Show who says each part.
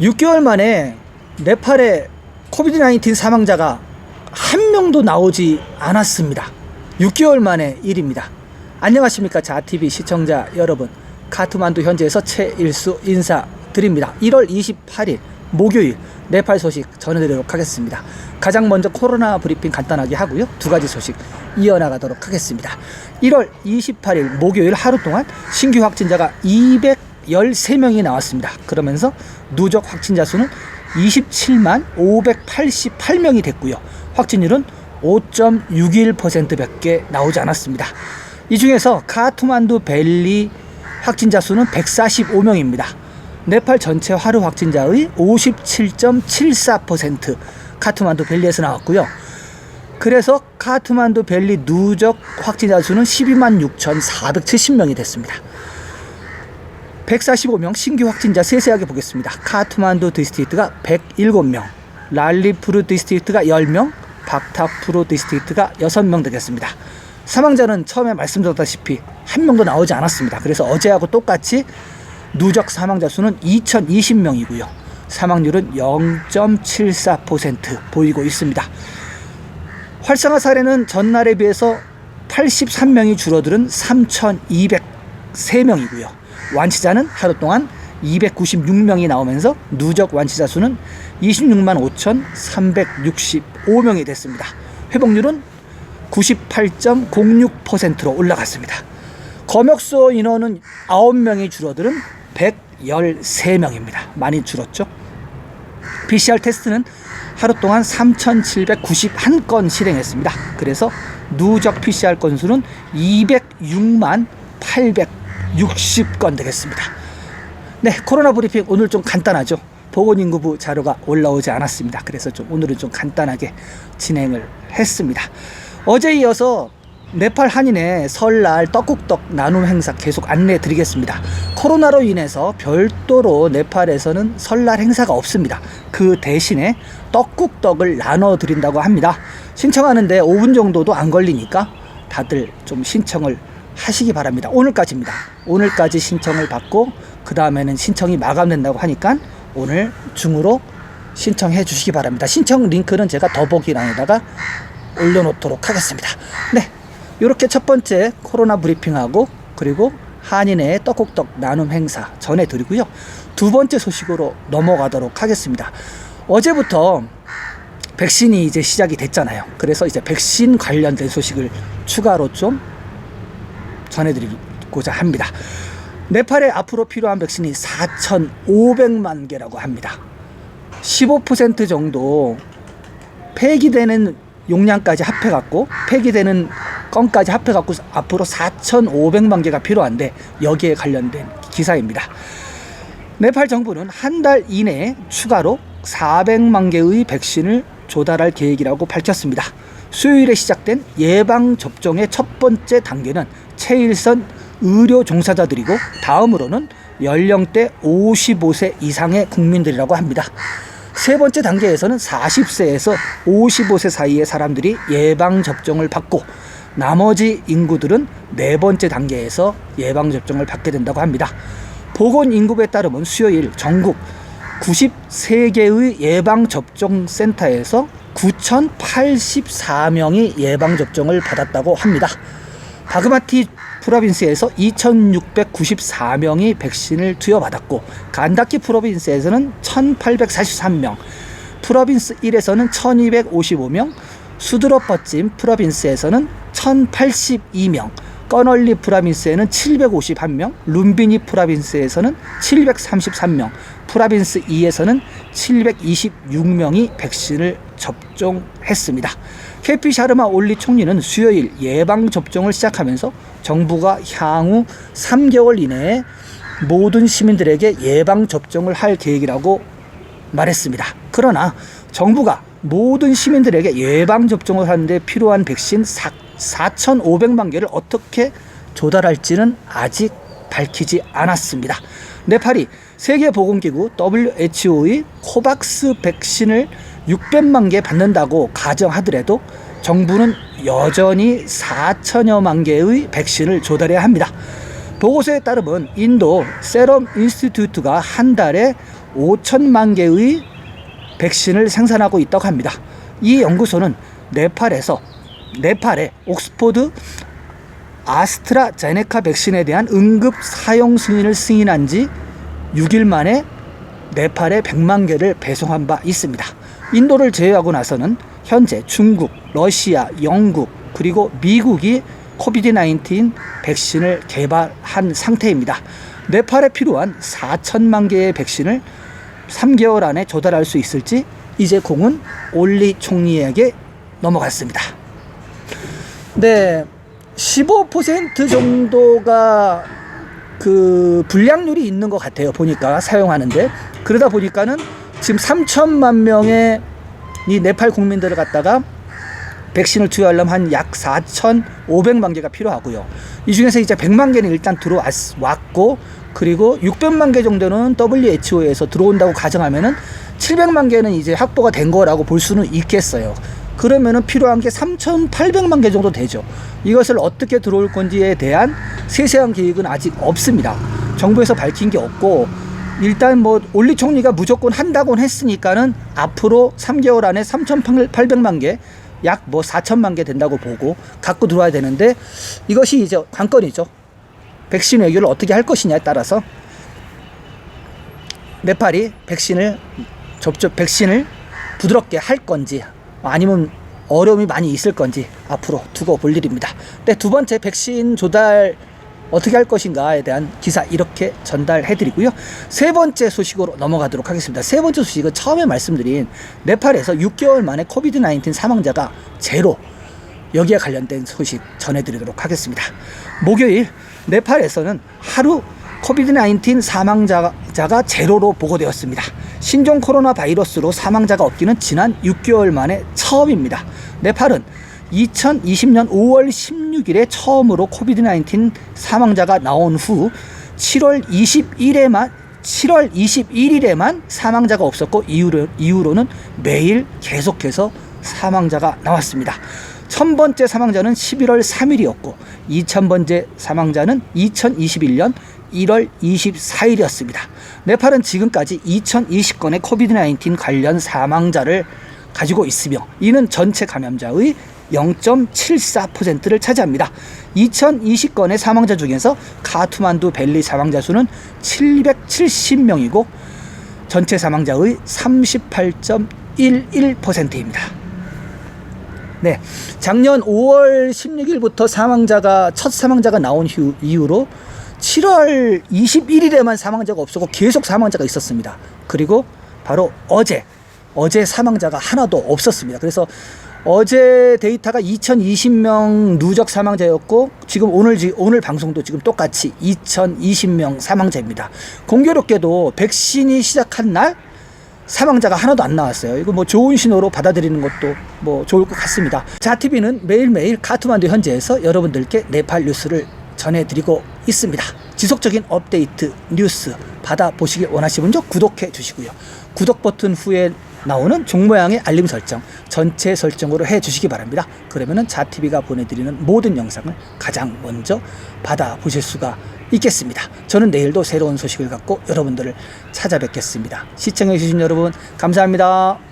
Speaker 1: 6개월 만에 네팔의 코비드-19 사망자가 한 명도 나오지 않았습니다. 6개월 만의 일입니다. 안녕하십니까 자TV 시청자 여러분, 카트만두 현지에서 최일수 인사드립니다. 1월 28일 목요일 네팔 소식 전해드리도록 하겠습니다. 가장 먼저 코로나 브리핑 간단하게 하고요, 두 가지 소식 이어나가도록 하겠습니다. 1월 28일 목요일 하루 동안 신규 확진자가 213명이 나왔습니다. 그러면서 누적 확진자 수는 27만 588명이 됐고요. 확진율은 5.61% 밖에 나오지 않았습니다. 이 중에서 카트만두 밸리 확진자 수는 145명입니다. 네팔 전체 하루 확진자의 57.74% 카트만두 밸리에서 나왔고요. 그래서 카트만두 밸리 누적 확진자 수는 12만 6,470명이 됐습니다. 145명 신규 확진자 세세하게 보겠습니다. 카트만두 디스트릭트가 107명, 랄리푸르 디스트릭트가 10명, 박타푸르 디스트릭트가 6명 되겠습니다. 사망자는 처음에 말씀드렸다시피 한 명도 나오지 않았습니다. 그래서 어제하고 똑같이 누적 사망자 수는 2,020명이고요. 사망률은 0.74% 보이고 있습니다. 활성화 사례는 전날에 비해서 83명이 줄어들은 3,203명이고요. 완치자는 하루 동안 296명이 나오면서 누적 완치자 수는 26만 5,365명이 됐습니다. 회복률은 98.06%로 올라갔습니다. 검역소 인원은 9명이 줄어들은 113명입니다. 많이 줄었죠. PCR 테스트는 하루 동안 3,791건 실행했습니다. 그래서 누적 PCR 건수는 206만 860건 되겠습니다. 네, 코로나 브리핑 오늘 좀 간단하죠. 보건인구부 자료가 올라오지 않았습니다. 그래서 오늘은 좀 간단하게 진행을 했습니다. 어제 이어서 네팔 한인의 설날 떡국떡 나눔 행사 계속 안내해 드리겠습니다. 코로나로 인해서 별도로 네팔에서는 설날 행사가 없습니다. 그 대신에 떡국떡을 나눠 드린다고 합니다. 신청하는데 5분 정도도 안 걸리니까 다들 좀 신청을 하시기 바랍니다. 오늘까지입니다. 오늘까지 신청을 받고 그 다음에는 신청이 마감된다고 하니까 오늘 중으로 신청해 주시기 바랍니다. 신청 링크는 제가 더보기란에다가 올려놓도록 하겠습니다. 네, 이렇게 첫 번째 코로나 브리핑하고 그리고 한인의 떡국떡 나눔 행사 전해드리고요. 두 번째 소식으로 넘어가도록 하겠습니다. 어제부터 백신이 이제 시작이 됐잖아요. 그래서 이제 백신 관련된 소식을 추가로 좀 전해드리고자 합니다. 네팔에 앞으로 필요한 백신이 4,500만 개라고 합니다. 15% 정도 폐기되는 용량까지 합해갖고 폐기되는 건까지 합해갖고 앞으로 4,500만 개가 필요한데 여기에 관련된 기사입니다. 네팔 정부는 한 달 이내에 추가로 400만 개의 백신을 조달할 계획이라고 밝혔습니다. 수요일에 시작된 예방접종의 첫 번째 단계는 최일선 의료 종사자들이고 다음으로는 연령대 55세 이상의 국민들이라고 합니다. 세 번째 단계에서는 40세에서 55세 사이의 사람들이 예방접종을 받고 나머지 인구들은 네 번째 단계에서 예방접종을 받게 된다고 합니다. 보건인구부에 따르면 수요일 전국 93개의 예방접종센터에서 9,084명이 예방접종을 받았다고 합니다. 바그마티 프로빈스에서 2,694명이 백신을 투여받았고 간다키 프로빈스에서는 1,843명, 프로빈스 1에서는 1,255명, 수드로퍼찜 프로빈스에서는 1,082명, 꺼널리 프로빈스에는 751명, 룸비니 프로빈스에서는 733명, 프로빈스 2에서는 726명이 백신을 접종했습니다. 케피 샤르마 올리 총리는 수요일 예방접종을 시작하면서 정부가 향후 3개월 이내에 모든 시민들에게 예방접종을 할 계획이라고 말했습니다. 그러나 정부가 모든 시민들에게 예방접종을 하는데 필요한 백신 4,500만 개를 어떻게 조달할지는 아직 밝히지 않았습니다. 네팔이 세계보건기구 WHO의 코박스 백신을 600만 개 받는다고 가정하더라도 정부는 여전히 4천여만 개의 백신을 조달해야 합니다. 보고서에 따르면 인도 세럼 인스티튜트가 한 달에 5천만 개의 백신을 생산하고 있다고 합니다. 이 연구소는 네팔의 옥스포드 아스트라제네카 백신에 대한 응급 사용 승인을 승인한 지 6일 만에 네팔에 100만 개를 배송한 바 있습니다. 인도를 제외하고 나서는 현재 중국, 러시아, 영국 그리고 미국이 코비드-19 백신을 개발한 상태입니다. 네팔에 필요한 4천만 개의 백신을 3개월 안에 조달할 수 있을지 이제 공은 올리 총리에게 넘어갔습니다. 네, 15% 정도가 그 불량률이 있는 것 같아요. 보니까 사용하는데 그러다 보니까는 지금 3천만 명의 이 네팔 국민들을 갖다가 백신을 투여하려면 한 약 4,500만 개가 필요하고요. 이 중에서 이제 100만 개는 일단 들어왔고 그리고 600만 개 정도는 WHO에서 들어온다고 가정하면은 700만 개는 이제 확보가 된 거라고 볼 수는 있겠어요. 그러면은 필요한 게 3,800만 개 정도 되죠. 이것을 어떻게 들어올 건지에 대한 세세한 계획은 아직 없습니다. 정부에서 밝힌 게 없고 일단 뭐 올리 총리가 무조건 한다고는 했으니까는 앞으로 3개월 안에 3,800만 개 약 뭐 4천만 개 된다고 보고 갖고 들어와야 되는데 이것이 이제 관건이죠. 백신 외교를 어떻게 할 것이냐에 따라서 네팔이 백신을 부드럽게 할 건지 아니면 어려움이 많이 있을 건지 앞으로 두고 볼 일입니다. 네, 두 번째 백신 조달 어떻게 할 것인가에 대한 기사 이렇게 전달해드리고요. 세 번째 소식으로 넘어가도록 하겠습니다. 세 번째 소식은 처음에 말씀드린 네팔에서 6개월 만에 코비드-19 사망자가 제로, 여기에 관련된 소식 전해드리도록 하겠습니다. 목요일 네팔에서는 하루 코비드-19 사망자가 제로로 보고되었습니다. 신종 코로나 바이러스로 사망자가 없기는 지난 6개월 만에 처음입니다. 네팔은 2020년 5월 16일에 처음으로 코비드-19 사망자가 나온 후 7월 21일에만 사망자가 없었고 이후로는 매일 계속해서 사망자가 나왔습니다. 1000번째 사망자는 11월 3일이었고 2000번째 사망자는 2021년 1월 24일이었습니다. 네팔은 지금까지 2020건의 코비드-19 관련 사망자를 가지고 있으며 이는 전체 감염자의 0.74%를 차지합니다. 2020건의 사망자 중에서 카트만두 밸리 사망자 수는 770명이고 전체 사망자의 38.11%입니다. 네, 작년 5월 16일부터 첫 사망자가 나온 이후로 7월 21일에만 사망자가 없었고 계속 사망자가 있었습니다. 그리고 바로 어제 사망자가 하나도 없었습니다. 그래서 어제 데이터가 2020명 누적 사망자였고 지금 오늘 방송도 지금 똑같이 2020명 사망자입니다. 공교롭게도 백신이 시작한 날 사망자가 하나도 안 나왔어요. 이거 뭐 좋은 신호로 받아들이는 것도 뭐 좋을 것 같습니다. 자TV는 매일매일 카트만두 현지에서 여러분들께 네팔 뉴스를 전해드리고 있습니다. 지속적인 업데이트 뉴스 받아보시길 원하시는 분들 구독해 주시고요. 구독 버튼 후에 나오는 종 모양의 알림 설정 전체 설정으로 해주시기 바랍니다. 그러면은 자TV가 보내드리는 모든 영상을 가장 먼저 받아보실 수가 있겠습니다. 저는 내일도 새로운 소식을 갖고 여러분들을 찾아뵙겠습니다. 시청해주신 여러분 감사합니다.